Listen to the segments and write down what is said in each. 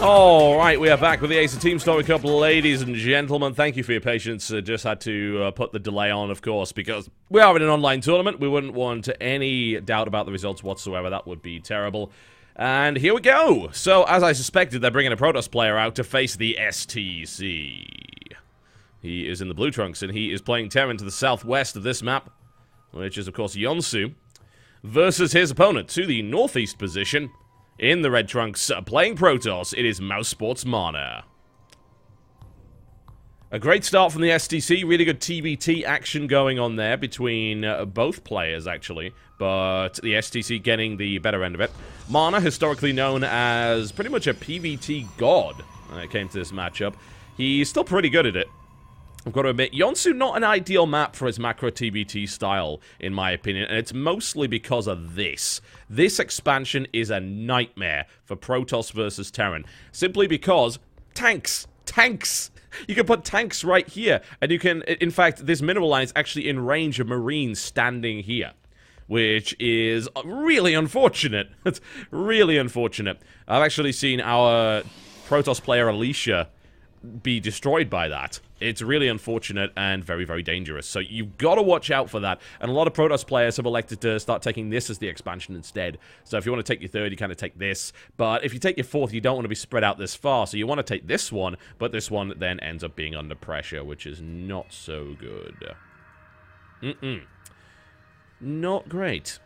Alright, we are back with the Acer Teamstory Cup, ladies and gentlemen. Thank you for your patience. Just had to put the delay on, of course, because we are in an online tournament. We wouldn't want any doubt about the results whatsoever. That would be terrible. And here we go. So, as I suspected, they're bringing a Protoss player out to face the STC. He is in the blue trunks, and he is playing Terran to the southwest of this map, which is, of course, Yonsu, versus his opponent to the northeast position. In the red trunks, playing Protoss, it is Mousesports Mana. A great start from the STC, really good TBT action going on there between both players, actually, but the STC getting the better end of it. Mana, historically known as pretty much a PvT god when it came to this matchup. He's still pretty good at it. I've got to admit, Yonsu not an ideal map for his macro TBT style, in my opinion, and it's mostly because of this. This expansion is a nightmare for Protoss versus Terran, simply because tanks! Tanks! You can put tanks right here, and you can, in fact, this mineral line is actually in range of Marines standing here, which is really unfortunate. It's really unfortunate. I've actually seen our Protoss player, Alicia, be destroyed by that. It's really unfortunate and very, very dangerous. So you've got to watch out for that. And a lot of Protoss players have elected to start taking this as the expansion instead. So if you want to take your third, you kind of take this. But if you take your fourth, you don't want to be spread out this far. So you want to take this one, but this one then ends up being under pressure, which is not so good. Not great.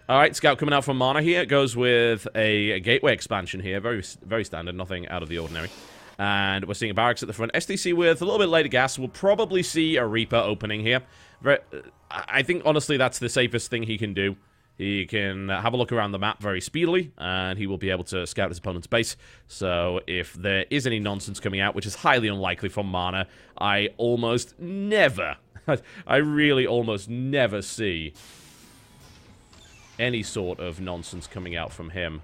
Alright, Scout coming out from Mana here. It goes with a gateway expansion here. Very, very standard. Nothing out of the ordinary. And we're seeing a barracks at the front. STC with a little bit later gas. We'll probably see a Reaper opening here. I think, honestly, that's the safest thing he can do. He can have a look around the map very speedily, and he will be able to scout his opponent's base. So if there is any nonsense coming out, which is highly unlikely from Mana, I almost never, I really almost never see any sort of nonsense coming out from him.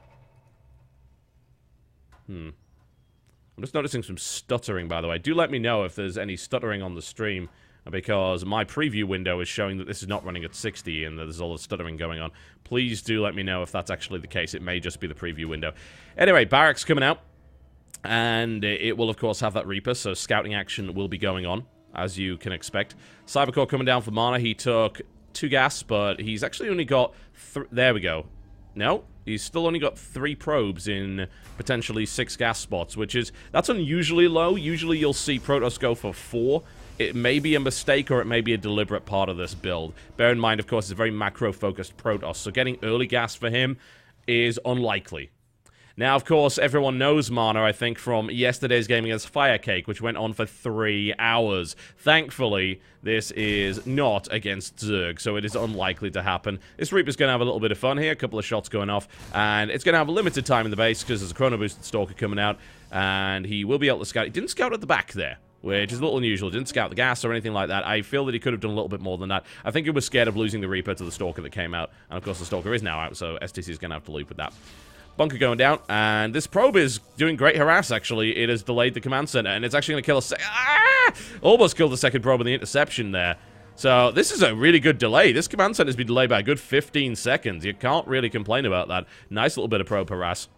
I'm just noticing some stuttering, by the way. Do let me know if there's any stuttering on the stream, because my preview window is showing that this is not running at 60 and there's all the stuttering going on. Please do let me know if that's actually the case. It may just be the preview window. Anyway, barracks coming out, and it will, of course, have that Reaper, so scouting action will be going on, as you can expect. Cybercore coming down for Mana. He took 2 gas, but he's actually only got... There we go. No, he's still only got 3 probes in potentially 6 gas spots, which is... That's unusually low. Usually you'll see Protoss go for 4. It may be a mistake or it may be a deliberate part of this build. Bear in mind, of course, it's a very macro-focused Protoss, so getting early gas for him is unlikely. Now, of course, everyone knows Mana, I think, from yesterday's game against Firecake, which went on for 3 hours. Thankfully, this is not against Zerg, so it is unlikely to happen. This Reaper's going to have a little bit of fun here, a couple of shots going off, and it's going to have a limited time in the base, because there's a chrono-boosted Stalker coming out, and he will be able to scout. He didn't scout at the back there, which is a little unusual. Didn't scout the gas or anything like that. I feel that he could have done a little bit more than that. I think he was scared of losing the Reaper to the Stalker that came out, and of course the Stalker is now out, so STC is going to have to loop with that. Bunker going down, and this probe is doing great harass, actually. It has delayed the command center, and it's actually going to kill a almost killed the second probe in the interception there. So this is a really good delay. This command center has been delayed by a good 15 seconds. You can't really complain about that. Nice little bit of probe harass.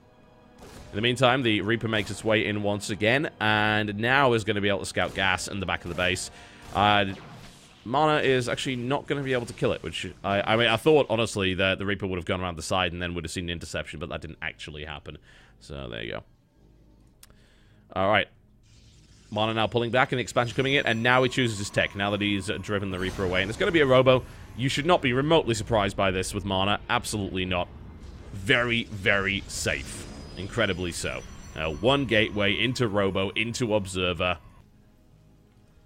In the meantime, the Reaper makes its way in once again, and now is going to be able to scout gas in the back of the base. Mana is actually not going to be able to kill it, which, I mean, I thought, honestly, that the Reaper would have gone around the side and then would have seen an interception, but that didn't actually happen. So, there you go. Alright. Mana now pulling back and the expansion coming in, and now he chooses his tech, now that he's driven the Reaper away. And it's going to be a Robo. You should not be remotely surprised by this with Mana. Absolutely not. Very, very safe. Incredibly so. One gateway into Robo, into Observer.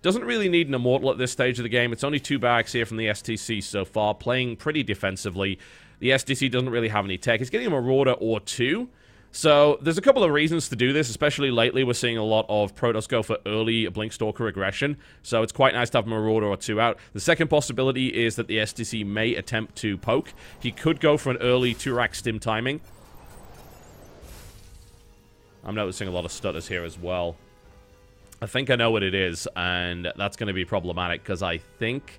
Doesn't really need an Immortal at this stage of the game. It's only 2 barracks here from the STC so far, playing pretty defensively. The STC doesn't really have any tech. It's getting a Marauder or 2. So there's a couple of reasons to do this, especially lately we're seeing a lot of Protoss go for early Blinkstalker aggression. So it's quite nice to have a Marauder or 2 out. The second possibility is that the STC may attempt to poke. He could go for an early 2-rack stim timing. I'm noticing a lot of stutters here as well. I think I know what it is, and that's going to be problematic, because I think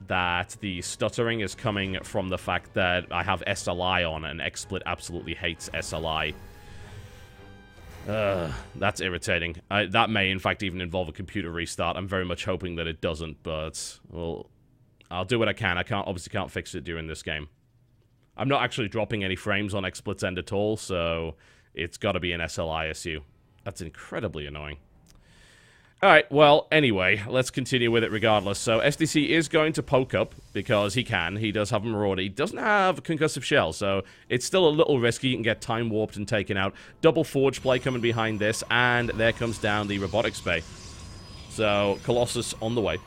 that the stuttering is coming from the fact that I have SLI on, and XSplit absolutely hates SLI. That's irritating. That may, in fact, even involve a computer restart. I'm very much hoping that it doesn't, but, well, I'll do what I can. I obviously can't fix it during this game. I'm not actually dropping any frames on XSplit's end at all, so it's got to be an SLI issue. That's incredibly annoying. Alright, well, anyway, let's continue with it regardless. So, SDC is going to poke up, because he can. He does have a Marauder. He doesn't have a concussive shell, so it's still a little risky. You can get time warped and taken out. Double Forge play coming behind this, and there comes down the Robotics Bay. So, Colossus on the way.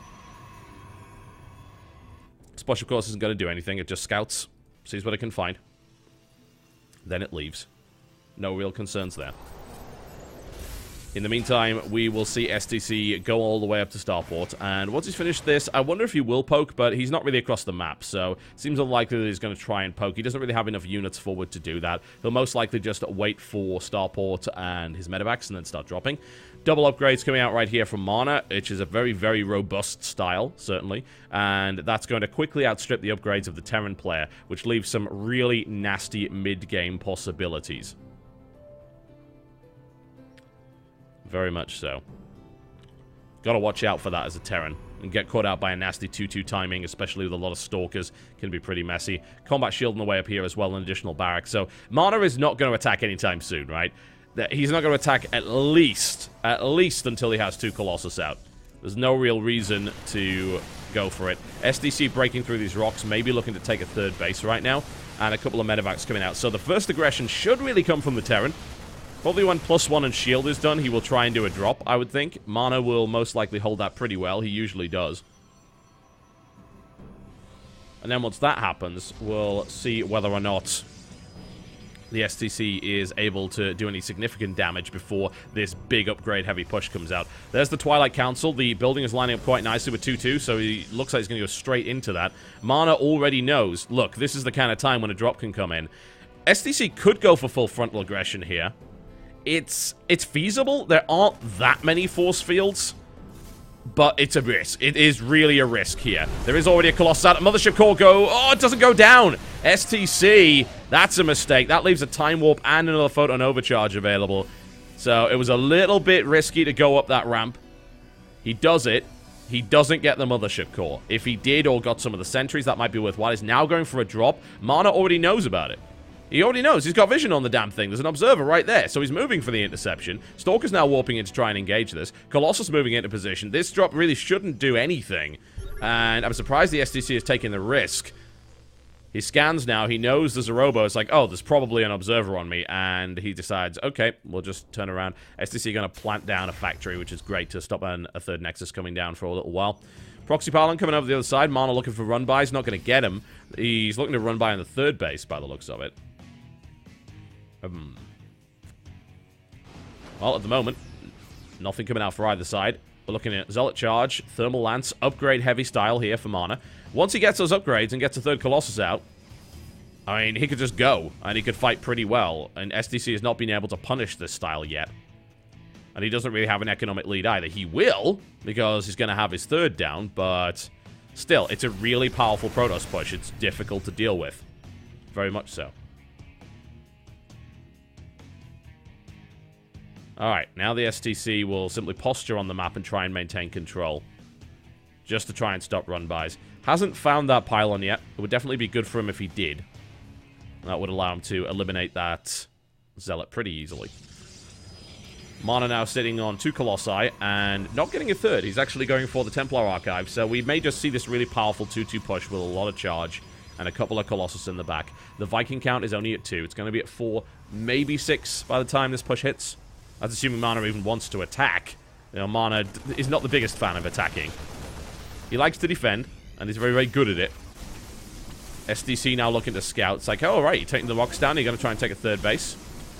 Splash, of course, isn't going to do anything. It just scouts, sees what it can find. Then it leaves. No real concerns there. In the meantime, we will see STC go all the way up to Starport, and once he's finished this, I wonder if he will poke, but he's not really across the map, so it seems unlikely that he's going to try and poke. He doesn't really have enough units forward to do that. He'll most likely just wait for Starport and his medevacs and then start dropping. Double upgrades coming out right here from Mana, which is a very, very robust style, certainly, and that's going to quickly outstrip the upgrades of the Terran player, which leaves some really nasty mid-game possibilities. Very much so. Gotta watch out for that as a Terran. And get caught out by a nasty 2-2 timing, especially with a lot of Stalkers. Can be pretty messy. Combat shield on the way up here as well, an additional barrack. So, Mana is not going to attack anytime soon, right? He's not going to attack at least until he has 2 Colossus out. There's no real reason to go for it. SDC breaking through these rocks, maybe looking to take a 3rd base right now. And a couple of medevacs coming out. So the first aggression should really come from the Terran. Probably when +1 and shield is done, he will try and do a drop, I would think. Mana will most likely hold that pretty well. He usually does. And then once that happens, we'll see whether or not the STC is able to do any significant damage before this big upgrade heavy push comes out. There's the Twilight Council. The building is lining up quite nicely with 2-2, so he looks like he's going to go straight into that. Mana already knows, look, this is the kind of time when a drop can come in. STC could go for full frontal aggression here. It's feasible. There aren't that many force fields, but it's a risk. It is really a risk here. There is already a Colossus out. Mothership Core go. Oh, it doesn't go down. STC, that's a mistake. That leaves a Time Warp and another Photon Overcharge available. So it was a little bit risky to go up that ramp. He does it. He doesn't get the Mothership Core. If he did or got some of the sentries, that might be worthwhile. He's now going for a drop. Mana already knows about it. He already knows. He's got vision on the damn thing. There's an observer right there, so he's moving for the interception. Stalker's now warping in to try and engage this. Colossus moving into position. This drop really shouldn't do anything, and I'm surprised the SDC is taking the risk. He scans now. He knows there's a robo. It's like, oh, there's probably an observer on me, and he decides, okay, we'll just turn around. SDC going to plant down a factory, which is great to stop a 3rd Nexus coming down for a little while. Proxy Pylon coming over the other side. Mana looking for run-bys. Not going to get him. He's looking to run by on the 3rd base by the looks of it. Well, at the moment, nothing coming out for either side. We're looking at Zealot Charge, Thermal Lance, upgrade heavy style here for Mana. Once he gets those upgrades and gets a 3rd Colossus out, I mean, he could just go, and he could fight pretty well. And SDC has not been able to punish this style yet. And he doesn't really have an economic lead either. He will, because he's going to have his 3rd down, but still, it's a really powerful Protoss push. It's difficult to deal with. Very much so. Alright, now the STC will simply posture on the map and try and maintain control. Just to try and stop run-bys. Hasn't found that pylon yet. It would definitely be good for him if he did. That would allow him to eliminate that Zealot pretty easily. Mana now sitting on 2 Colossi and not getting a 3rd. He's actually going for the Templar Archive, so we may just see this really powerful 2-2 push with a lot of charge and a couple of Colossus in the back. The Viking count is only at 2. It's going to be at 4, maybe 6 by the time this push hits. That's assuming Mana even wants to attack. You know, Mana is not the biggest fan of attacking. He likes to defend, and he's very, very good at it. SDC now looking to scout. It's like, oh, right, you're taking the rocks down. You're going to try and take a 3rd base.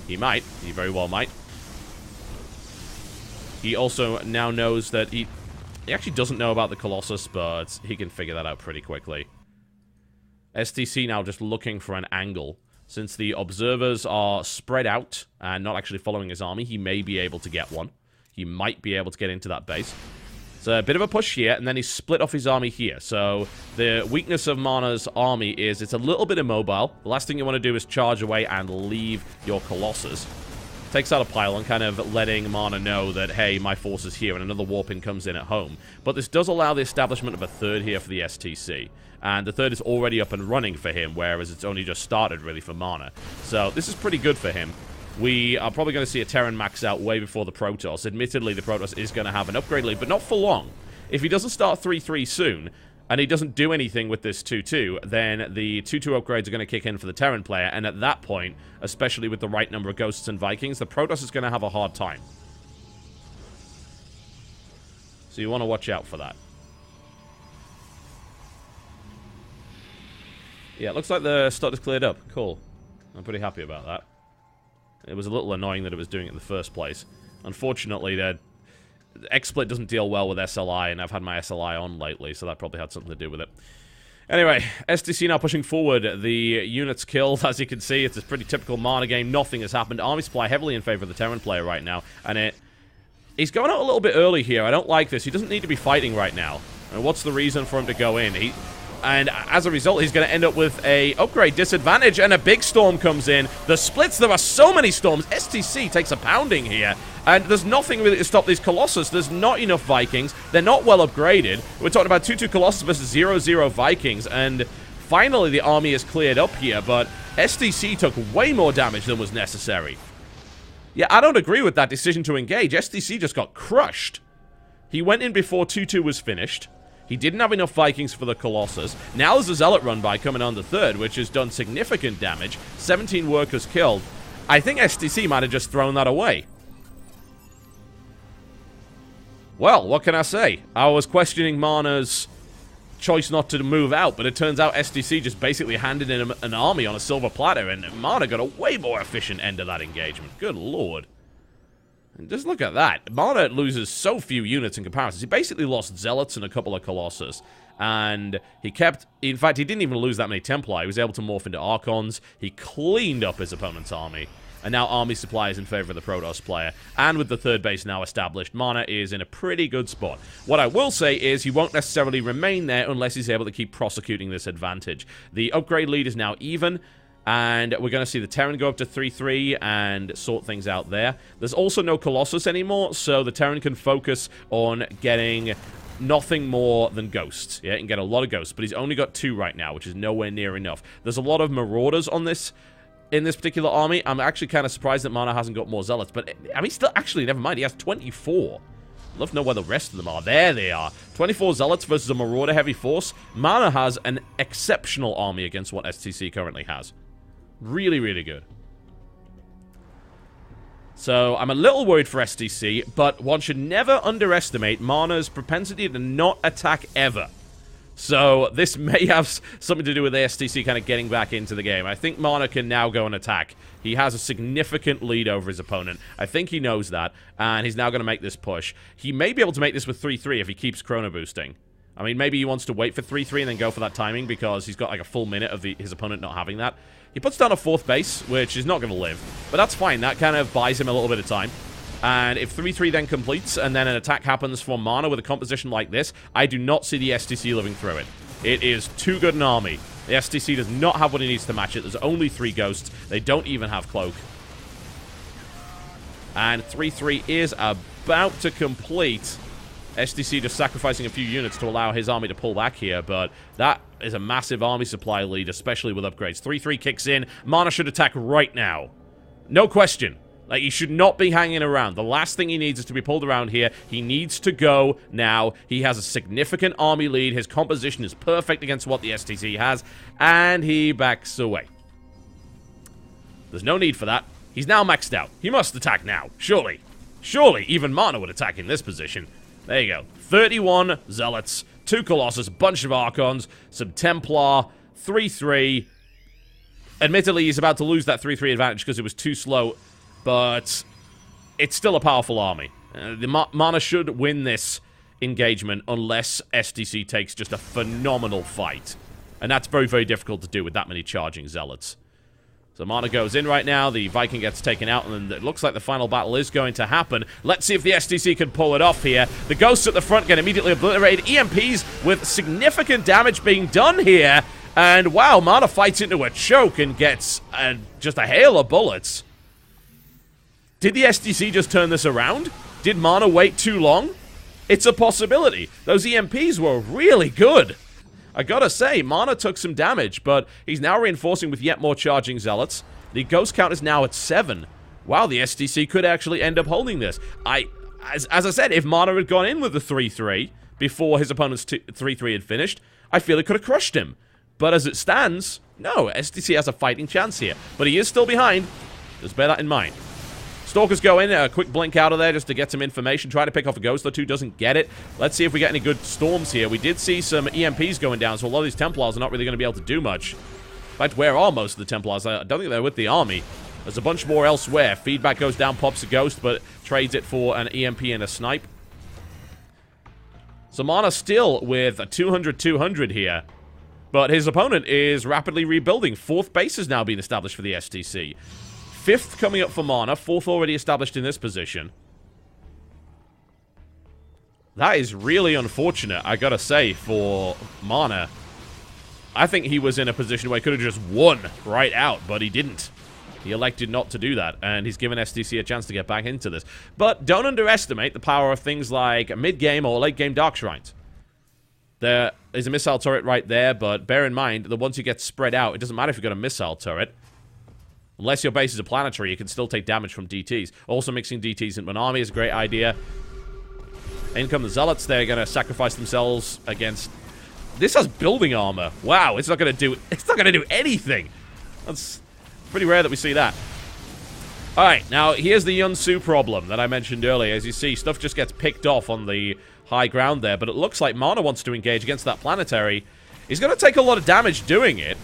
He might. He very well might. He also now knows that he actually doesn't know about the Colossus, but he can figure that out pretty quickly. SDC now just looking for an angle. Since the observers are spread out and not actually following his army, he may be able to get one. He might be able to get into that base. It's a bit of a push here, and then he's split off his army here. So the weakness of Mana's army is it's a little bit immobile. The last thing you want to do is charge away and leave your Colossus. Takes out a pylon, kind of letting Mana know that, hey, my force is here, and another warping comes in at home. But this does allow the establishment of a third here for the STC. And the third is already up and running for him, whereas it's only just started, really, for Mana. So this is pretty good for him. We are probably going to see a Terran max out way before the Protoss. Admittedly, the Protoss is going to have an upgrade lead, but not for long. If he doesn't start 3-3 soon, and he doesn't do anything with this 2-2, then the 2-2 upgrades are going to kick in for the Terran player, and at that point, especially with the right number of Ghosts and Vikings, the Protoss is going to have a hard time. So you want to watch out for that. Yeah, it looks like the start is cleared up. Cool. I'm pretty happy about that. It was a little annoying that it was doing it in the first place. Unfortunately, the XSplit doesn't deal well with SLI, and I've had my SLI on lately, so that probably had something to do with it. Anyway, STC now pushing forward. The units killed, as you can see. It's a pretty typical Mana game. Nothing has happened. Army supply heavily in favor of the Terran player right now, and he's going out a little bit early here. I don't like this. He doesn't need to be fighting right now. And what's the reason for him to go in? And as a result, he's going to end up with a upgrade disadvantage, and a big storm comes in. The splits, there are so many storms. STC takes a pounding here, and there's nothing really to stop these Colossus. There's not enough Vikings. They're not well upgraded. We're talking about 2-2 Colossus versus 0-0 Vikings, and finally the army is cleared up here, but STC took way more damage than was necessary. Yeah, I don't agree with that decision to engage. STC just got crushed. He went in before 2-2 was finished. He didn't have enough Vikings for the Colossus. Now there's a Zealot run by coming on the third, which has done significant damage. 17 workers killed. I think STC might have just thrown that away. Well, what can I say? I was questioning Mana's choice not to move out, but it turns out STC just basically handed in an army on a silver platter, and Mana got a way more efficient end of that engagement. Good lord. And just look at that. Mana loses so few units in comparison. He basically lost Zealots and a couple of Colossus. And he kept... In fact, he didn't even lose that many Templar. He was able to morph into Archons. He cleaned up his opponent's army. And now army supply is in favor of the Protoss player. And with the third base now established, Mana is in a pretty good spot. What I will say is he won't necessarily remain there unless he's able to keep prosecuting this advantage. The upgrade lead is now even. And we're going to see the Terran go up to 3-3 and sort things out there. There's also no Colossus anymore, so the Terran can focus on getting nothing more than Ghosts. Yeah, he can get a lot of Ghosts, but he's only got 2 right now, which is nowhere near enough. There's a lot of Marauders on this... in this particular army. I'm actually kind of surprised that Mana hasn't got more Zealots, but, I mean, still, actually, never mind, he has 24. I'd love to know where the rest of them are. There they are. 24 Zealots versus a Marauder heavy force. Mana has an exceptional army against what STC currently has. Really, really good. So, I'm a little worried for STC, but one should never underestimate Mana's propensity to not attack ever. So, this may have something to do with the STC kind of getting back into the game. I think Mana can now go and attack. He has a significant lead over his opponent. I think he knows that, and he's now going to make this push. He may be able to make this with 3-3 if he keeps chrono boosting. I mean, maybe he wants to wait for 3-3 and then go for that timing because he's got like a full minute of his opponent not having that. He puts down a 4th base, which is not going to live, but that's fine. That kind of buys him a little bit of time. And if 3-3 then completes, and then an attack happens from Mana with a composition like this, I do not see the STC living through it. It is too good an army. The STC does not have what he needs to match it. There's only 3 Ghosts. They don't even have Cloak. And 3-3 is about to complete. STC just sacrificing a few units to allow his army to pull back here, but that is a massive army supply lead, especially with upgrades. 3-3 kicks in. Mana should attack right now. No question. Like, he should not be hanging around. The last thing he needs is to be pulled around here. He needs to go now. He has a significant army lead. His composition is perfect against what the STC has, and he backs away. There's no need for that. He's now maxed out. He must attack now. Surely. Surely, even Mana would attack in this position. There you go. 31 Zealots, 2 Colossus, a bunch of Archons, some Templar, 3-3. Admittedly, he's about to lose that 3-3 advantage because it was too slow, but it's still a powerful army. The Mana should win this engagement unless STC takes just a phenomenal fight. And that's very, very difficult to do with that many charging Zealots. So Mana goes in right now, the Viking gets taken out, and it looks like the final battle is going to happen. Let's see if the STC can pull it off here. The Ghosts at the front get immediately obliterated. EMPs with significant damage being done here. And wow, Mana fights into a choke and gets just a hail of bullets. Did the SDC just turn this around? Did Mana wait too long? It's a possibility. Those EMPs were really good. I gotta say, Mana took some damage, but he's now reinforcing with yet more charging Zealots. The ghost count is now at 7. Wow, the SDC could actually end up holding this. As I said, if Mana had gone in with the 3-3 before his opponent's 3-3 had finished, I feel it could have crushed him. But as it stands, no, SDC has a fighting chance here. But he is still behind. Just bear that in mind. Stalkers go in, a quick blink out of there just to get some information. Try to pick off a ghost or two, doesn't get it. Let's see if we get any good storms here. We did see some EMPs going down, so a lot of these Templars are not really going to be able to do much. In fact, where are most of the Templars? I don't think they're with the army. There's a bunch more elsewhere. Feedback goes down, pops a ghost, but trades it for an EMP and a snipe. So Mana still with a 200-200 here. But his opponent is rapidly rebuilding. 4th base has now been established for the STC. 5th coming up for Mana. 4th already established in this position. That is really unfortunate, I gotta say, for Mana. I think he was in a position where he could have just won right out, but he didn't. He elected not to do that, and he's given STC a chance to get back into this. But don't underestimate the power of things like mid-game or late-game Dark Shrines. There is a missile turret right there, but bear in mind that once you get spread out, it doesn't matter if you've got a missile turret. Unless your base is a planetary, you can still take damage from DTs. Also, mixing DTs into an army is a great idea. In come the Zealots. They're going to sacrifice themselves against... This has building armor. Wow, it's not going to do anything. That's pretty rare that we see that. Alright, now here's the Yunsu problem that I mentioned earlier. As you see, stuff just gets picked off on the high ground there, but it looks like Mana wants to engage against that planetary. He's going to take a lot of damage doing it.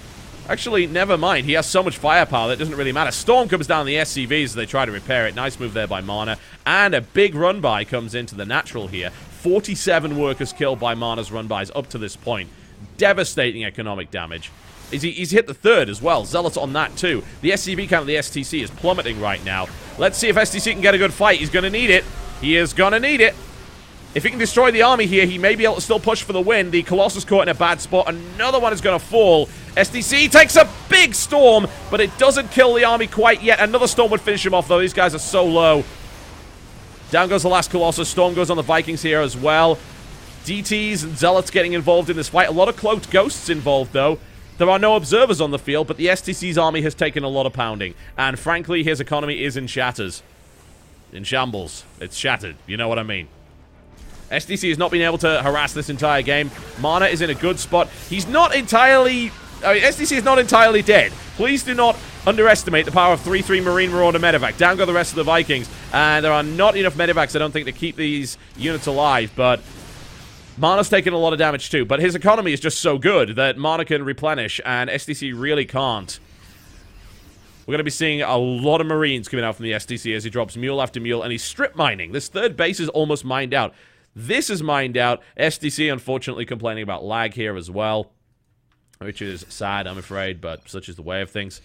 Actually, never mind. He has so much firepower that it doesn't really matter. Storm comes down the SCVs as they try to repair it. Nice move there by Mana. And a big run-by comes into the natural here. 47 workers killed by Mana's run-bys up to this point. Devastating economic damage. He's hit the 3rd as well. Zealots on that too. The SCV count of the STC is plummeting right now. Let's see if STC can get a good fight. He's going to need it. He is going to need it. If he can destroy the army here, he may be able to still push for the win. The Colossus caught in a bad spot. Another one is going to fall. SDC takes a big storm, but it doesn't kill the army quite yet. Another storm would finish him off, though. These guys are so low. Down goes the last Colossus. Storm goes on the Vikings here as well. DTs and Zealots getting involved in this fight. A lot of cloaked ghosts involved, though. There are no observers on the field, but the STC's army has taken a lot of pounding. And frankly, his economy is in shatters. In shambles. It's shattered. You know what I mean. SDC has not been able to harass this entire game. Mana is in a good spot. He's not entirely... SDC is not entirely dead. Please do not underestimate the power of 3-3 Marine Marauder Medevac. Down go the rest of the Vikings. And there are not enough Medevacs, I don't think, to keep these units alive. But Mana's taken a lot of damage too. But his economy is just so good that Mana can replenish. And SDC really can't. We're going to be seeing a lot of Marines coming out from the SDC as he drops mule after mule. And he's strip mining. This 3rd base is almost mined out. This is mined out. SDC, unfortunately, complaining about lag here as well. Which is sad, I'm afraid, but such is the way of things.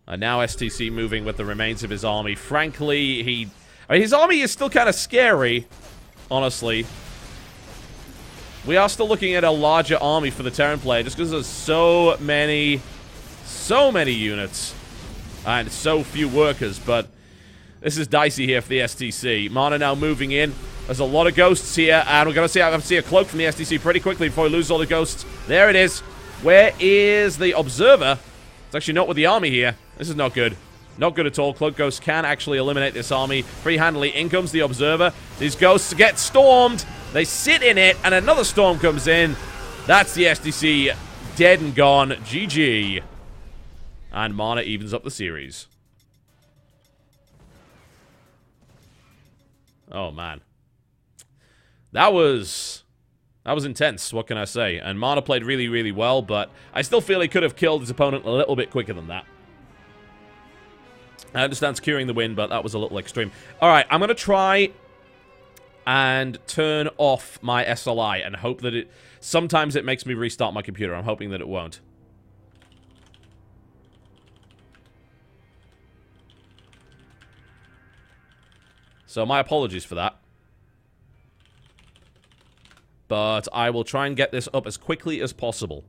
And now STC moving with the remains of his army. Frankly, his army is still kind of scary, honestly. We are still looking at a larger army for the Terran player, just because there's so many units. And so few workers, but... This is dicey here for the STC. Mana now moving in. There's a lot of ghosts here, and we're going to see a cloak from the STC pretty quickly before we lose all the ghosts. There it is. Where is the observer? It's actually not with the army here. This is not good. Not good at all. Cloak ghosts can actually eliminate this army pretty handily. In comes the observer. These ghosts get stormed. They sit in it, and another storm comes in. That's the STC dead and gone. GG. And Mana evens up the series. Oh, man. That was intense, what can I say? And Mana played really, really well, but I still feel he could have killed his opponent a little bit quicker than that. I understand securing the win, but that was a little extreme. Alright, I'm going to try and turn off my SLI and hope that it... Sometimes it makes me restart my computer. I'm hoping that it won't. So my apologies for that. But I will try and get this up as quickly as possible.